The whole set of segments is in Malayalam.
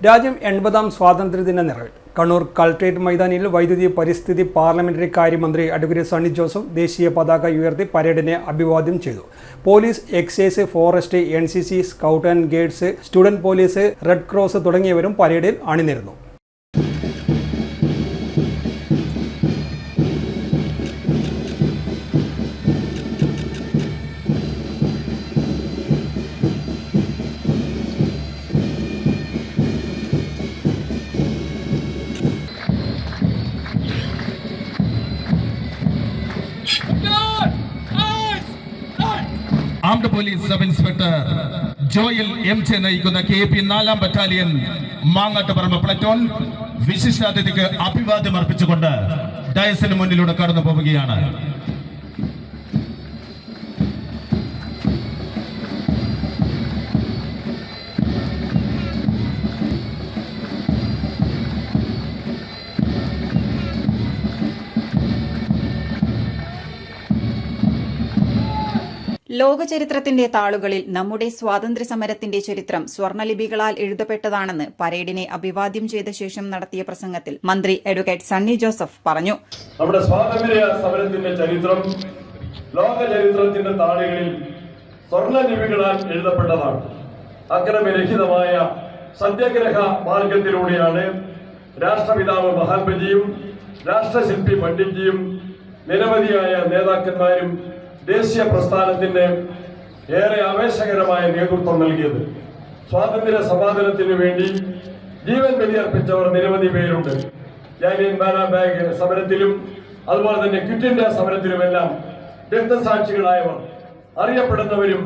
രാജ്യം 80ാം സ്വാതന്ത്ര്യദിന നിറവിൽ കണ്ണൂർ കളക്ട്രേറ്റ് മൈതാനിയിൽ വൈദ്യുതി പരിസ്ഥിതി പാർലമെന്ററി കാര്യമന്ത്രി അഡ്വക്കേറ്റ് സണ്ണി ജോസഫ് ദേശീയ പതാക ഉയർത്തി പരേഡിനെ അഭിവാദ്യം ചെയ്തു. Police, excise, forest, NCC, scout and guides, student police, red cross തുടങ്ങിയവരും പരേഡിൽ അണിനിരന്നു. Armed police sub inspector Joel MJ നയിക്കുന്ന KP 4ാം ബറ്റാലിയൻ മാങ്ങാട്ടുപറമ്പ് പ്ലറ്റോൺ വിശിഷ്ടാതിഥിക്ക് അഭിവാദ്യം അർപ്പിച്ചുകൊണ്ട് ഡയസിന് മുന്നിലൂടെ കടന്നു പോവുകയാണ്. ലോകചരിത്രത്തിന്റെ താളുകളിൽ നമ്മുടെ സ്വാതന്ത്ര്യ സമരത്തിന്റെ ചരിത്രം സ്വർണ്ണലിപികളാൽ എഴുതപ്പെട്ടതാണെന്ന് പരേഡിനെ അഭിവാദ്യം ചെയ്ത ശേഷം നടത്തിയ പ്രസംഗത്തിൽ മന്ത്രി അഡ്വക്കേറ്റ് സണ്ണി ജോസഫ് പറഞ്ഞു. നമ്മുടെ സ്വാതന്ത്ര്യ സമരത്തിന്റെ ചരിത്രം ലോക ചരിത്രത്തിന്റെ താളുകളിൽ സ്വർണ്ണലിപികളാൽ എഴുതപ്പെട്ടതാണ്. അക്രമരഹിതമായ സത്യാഗ്രഹ മാർഗത്തിലൂടെയാണ് രാഷ്ട്രപിതാവ് മഹാത്മജിയും രാഷ്ട്രശില്പി പണ്ഡിറ്റ്ജിയും നിരവധിയായ നേതാക്കന്മാരും ദേശീയ പ്രസ്ഥാനത്തിന് ഏറെ ആവേശകരമായ നേതൃത്വം നൽകിയത്. സ്വാതന്ത്ര്യ സമാധാനത്തിനു വേണ്ടി ജീവൻ ബലിയർപ്പിച്ചവർ നിരവധി പേരുണ്ട്. ജാലിയൻ വാലാബാഗ് സമരത്തിലും അതുപോലെ തന്നെ ക്വിറ്റ് ഇന്ത്യ സമരത്തിലുമെല്ലാം രക്തസാക്ഷികളായവർ, അറിയപ്പെടുന്നവരും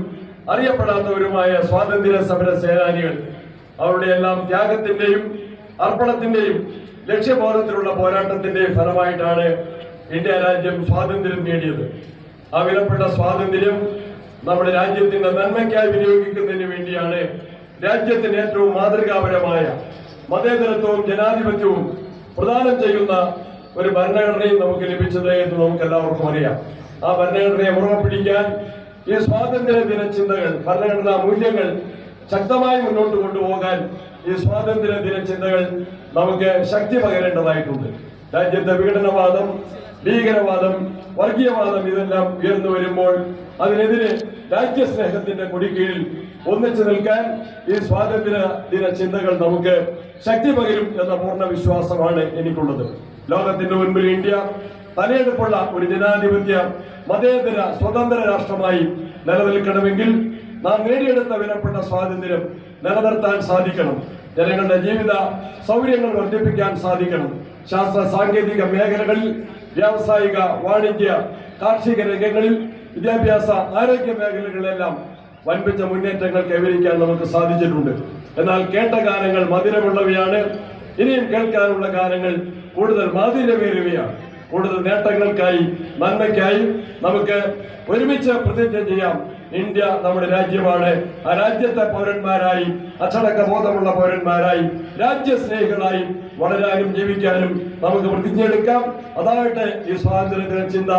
അറിയപ്പെടാത്തവരുമായ സ്വാതന്ത്ര്യ സമര സേനാനികൾ, അവരുടെ എല്ലാം ത്യാഗത്തിന്റെയും അർപ്പണത്തിന്റെയും ലക്ഷ്യബോധത്തിലുള്ള പോരാട്ടത്തിന്റെയും ഫലമായിട്ടാണ് ഇന്ത്യ രാജ്യം സ്വാതന്ത്ര്യം നേടിയത്. ആ വിലപ്പെട്ട സ്വാതന്ത്ര്യം നമ്മുടെ രാജ്യത്തിന്റെ നന്മയ്ക്കായി വിനിയോഗിക്കുന്നതിന് വേണ്ടിയാണ് രാജ്യത്തിന് ഏറ്റവും മാതൃകാപരമായ മതേതരത്വവും ജനാധിപത്യവും പ്രദാനം ചെയ്യുന്ന ഒരു ഭരണഘടനയും നമുക്ക് ലഭിച്ചത് എന്ന് നമുക്ക് എല്ലാവർക്കും അറിയാം. ആ ഭരണഘടനയെ മുറുകെ പിടിക്കാൻ ഈ സ്വാതന്ത്ര്യ ദിന ചിന്തകൾ, ഭരണഘടനാ മൂല്യങ്ങൾ ശക്തമായി മുന്നോട്ട് കൊണ്ടുപോകാൻ ഈ സ്വാതന്ത്ര്യ ദിന ചിന്തകൾ നമുക്ക് ശക്തി പകരേണ്ടതായിട്ടുണ്ട്. രാജ്യത്തെ വിഘടനവാദം, ഭീകരവാദം, വർഗീയവാദം ഇതെല്ലാം ഉയർന്നു വരുമ്പോൾ അതിനെതിരെ രാജ്യസ്നേഹത്തിന്റെ കൊടിക്കീഴിൽ ഒന്നിച്ചു നിൽക്കാൻ ഈ സ്വാതന്ത്ര്യ ദിന ചിന്തകൾ നമുക്ക് ശക്തി പകരും എന്ന പൂർണ്ണ വിശ്വാസമാണ് എനിക്കുള്ളത്. ലോകത്തിന്റെ മുൻപിൽ ഇന്ത്യ തലയെടുപ്പുള്ള ഒരു ജനാധിപത്യ മതേതര സ്വതന്ത്ര രാഷ്ട്രമായി നിലനിൽക്കണമെങ്കിൽ നാം നേടിയെടുത്ത വിലപ്പെട്ട സ്വാതന്ത്ര്യം നിലനിർത്താൻ സാധിക്കണം. ജനങ്ങളുടെ ജീവിത സൗകര്യങ്ങൾ വർദ്ധിപ്പിക്കാൻ സാധിക്കണം. ശാസ്ത്ര സാങ്കേതിക മേഖലകളിൽ, വ്യാവസായിക, വാണിജ്യ, കാർഷിക രംഗങ്ങളിൽ, വിദ്യാഭ്യാസ, ആരോഗ്യ മേഖലകളിലെല്ലാം വൻപിച്ച മുന്നേറ്റങ്ങൾ കൈവരിക്കാൻ നമുക്ക് സാധിച്ചിട്ടുണ്ട്. എന്നാൽ കേട്ട ഗാനങ്ങൾ മധുരമുള്ളവയാണ്. ഇനിയും കേൾക്കാനുള്ള ഗാനങ്ങൾ കൂടുതൽ മാധുര്യമേറിയവയാണ്. കൂടുതൽ നേട്ടങ്ങൾക്കായി, നന്മയ്ക്കായി നമുക്ക് ഒരുമിച്ച് പ്രതിജ്ഞ ചെയ്യാം. ഇന്ത്യ നമ്മുടെ രാജ്യമാണ്. ആ രാജ്യത്തെ പൗരന്മാരായി, അച്ചടക്ക ബോധമുള്ള പൗരന്മാരായി, രാജ്യസ്നേഹികളായി വളരാനും ജീവിക്കാനും നമുക്ക് പ്രതിജ്ഞയെടുക്കാം. അതാകട്ടെ ഈ സ്വാതന്ത്ര്യദിന ചിന്ത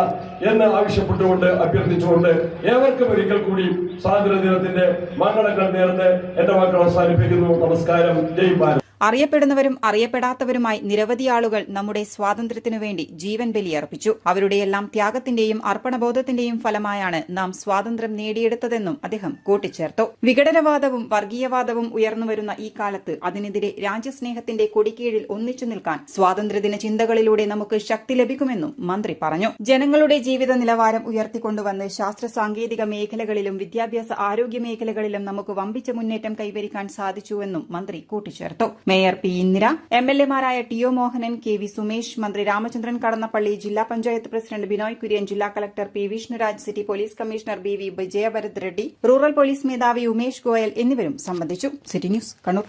എന്ന് ആവശ്യപ്പെട്ടുകൊണ്ട്, അഭ്യർത്ഥിച്ചുകൊണ്ട് ഏവർക്കും ഒരിക്കൽ കൂടി സ്വാതന്ത്ര്യദിനത്തിന്റെ മംഗളങ്ങൾ നേർന്ന് എന്റെ വാക്കുകൾ അവസാനിപ്പിക്കുന്നു. നമസ്കാരം. ജയ് ഭാരത്. അറിയപ്പെടുന്നവരും അറിയപ്പെടാത്തവരുമായി നിരവധി ആളുകൾ നമ്മുടെ സ്വാതന്ത്ര്യത്തിനു വേണ്ടി ജീവൻ ബലിയർപ്പിച്ചു. അവരുടെയെല്ലാം ത്യാഗത്തിന്റെയും അർപ്പണബോധത്തിന്റെയും ഫലമായാണ് നാം സ്വാതന്ത്ര്യം നേടിയെടുത്തതെന്നും അദ്ദേഹം കൂട്ടിച്ചേർത്തു. വിഘടനവാദവും വർഗീയവാദവും ഉയർന്നുവരുന്ന ഈ കാലത്ത് അതിനെതിരെ രാജ്യസ്നേഹത്തിന്റെ കൊടിക്കീഴിൽ ഒന്നിച്ചു നിൽക്കാൻ സ്വാതന്ത്ര്യദിന ചിന്തകളിലൂടെ നമുക്ക് ശക്തി ലഭിക്കുമെന്നും മന്ത്രി പറഞ്ഞു. ജനങ്ങളുടെ ജീവിത നിലവാരം ഉയർത്തിക്കൊണ്ടുവന്ന് ശാസ്ത്ര സാങ്കേതിക മേഖലകളിലും വിദ്യാഭ്യാസ ആരോഗ്യ മേഖലകളിലും നമുക്ക് വമ്പിച്ച മുന്നേറ്റം കൈവരിക്കാൻ സാധിച്ചുവെന്നും മന്ത്രി കൂട്ടിച്ചേർത്തു. Mayor P. ഇന്ദിര, MLA-മാരായ TO മോഹനൻ, KV സുമേഷ്, മന്ത്രി രാമചന്ദ്രൻ കടന്നപ്പള്ളി, ജില്ലാ പഞ്ചായത്ത് പ്രസിഡന്റ് ബിനോയ് കുര്യൻ, ജില്ലാ collector P. Vishnuraj, city police commissioner BV Vijayabharath Reddy, rural police മേധാവി ഉമേഷ് ഗോയൽ എന്നിവരും സംബന്ധിച്ചു. City news, Kannur.